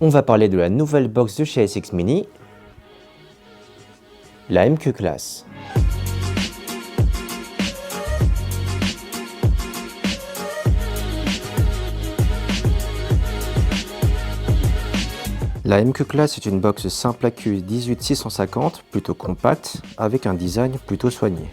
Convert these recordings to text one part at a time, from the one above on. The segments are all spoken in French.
On va parler de la nouvelle box de chez SX Mini, la MQ Class. La MQ Class est une box simple AQ 18650, plutôt compacte, avec un design plutôt soigné.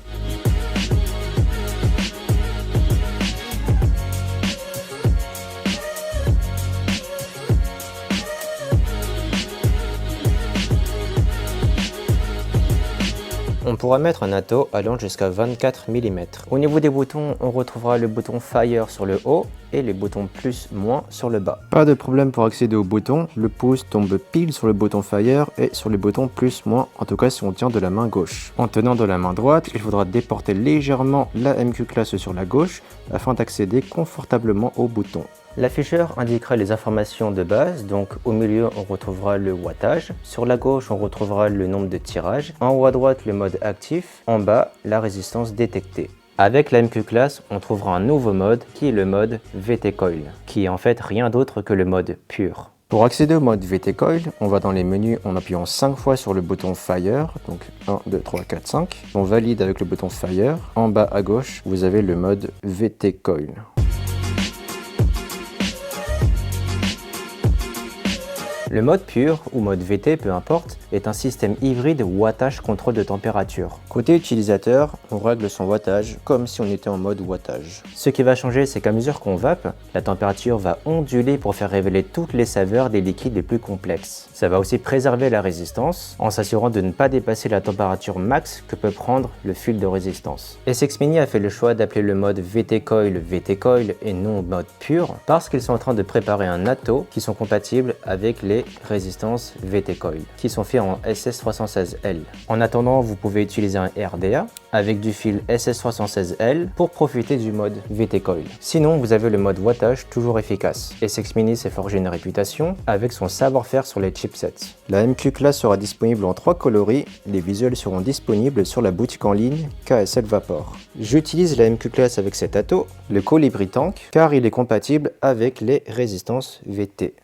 On pourra mettre un atto allant jusqu'à 24 mm. Au niveau des boutons, on retrouvera le bouton Fire sur le haut et les boutons plus, moins sur le bas. Pas de problème pour accéder au bouton, le pouce tombe pile sur le bouton Fire et sur le bouton plus, moins, en tout cas si on tient de la main gauche. En tenant de la main droite, il faudra déporter légèrement la MQ Class sur la gauche afin d'accéder confortablement au bouton. L'afficheur indiquera les informations de base, donc au milieu on retrouvera le wattage, sur la gauche on retrouvera le nombre de tirages, en haut à droite le mode actif, en bas la résistance détectée. Avec la MQ Class, on trouvera un nouveau mode qui est le mode VT Coil, qui est en fait rien d'autre que le mode pur. Pour accéder au mode VT Coil, on va dans les menus en appuyant 5 fois sur le bouton Fire, donc 1, 2, 3, 4, 5. On valide avec le bouton Fire. En bas à gauche, vous avez le mode VT Coil. Le mode pur, ou mode VT, peu importe, est un système hybride wattage contrôle de température. Côté utilisateur, on règle son wattage comme si on était en mode wattage. Ce qui va changer, c'est qu'à mesure qu'on vape, la température va onduler pour faire révéler toutes les saveurs des liquides les plus complexes. Ça va aussi préserver la résistance, en s'assurant de ne pas dépasser la température max que peut prendre le fil de résistance. SX Mini a fait le choix d'appeler le mode VT Coil et non mode pur, parce qu'ils sont en train de préparer un atto qui sont compatibles avec les résistances VT Coil, qui sont faits en SS316L. En attendant, vous pouvez utiliser un RDA avec du fil SS316L pour profiter du mode VT Coil. Sinon, vous avez le mode wattage toujours efficace. SX Mini s'est forgé une réputation avec son savoir-faire sur les chipsets. La MQ Class sera disponible en 3 coloris, les visuels seront disponibles sur la boutique en ligne KSL Vapor. J'utilise la MQ Class avec cet atto, le Colibri Tank, car il est compatible avec les résistances VT.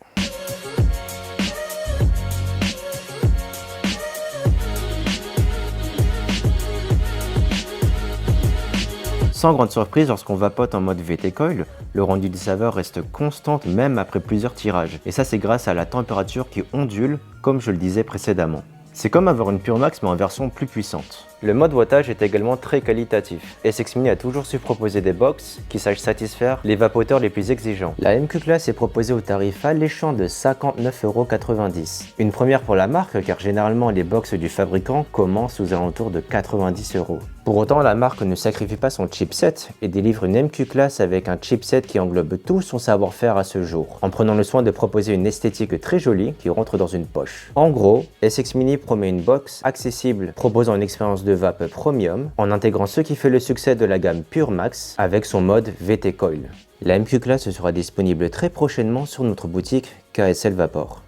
Sans grande surprise, lorsqu'on vapote en mode VT Coil, le rendu des saveurs reste constante même après plusieurs tirages. Et ça, c'est grâce à la température qui ondule, comme je le disais précédemment. C'est comme avoir une Pure Max mais en version plus puissante. Le mode wattage est également très qualitatif. SX Mini a toujours su proposer des box qui sachent satisfaire les vapoteurs les plus exigeants. La MQ Class est proposée au tarif alléchant de 59,90 €. Une première pour la marque car généralement les box du fabricant commencent aux alentours de 90 €. Pour autant, la marque ne sacrifie pas son chipset et délivre une MQ Class avec un chipset qui englobe tout son savoir-faire à ce jour, en prenant le soin de proposer une esthétique très jolie qui rentre dans une poche. En gros, SX Mini promet une box accessible proposant une expérience de vape premium en intégrant ce qui fait le succès de la gamme Pure Max avec son mode VT Coil. La MQ Class sera disponible très prochainement sur notre boutique KSL Vapor.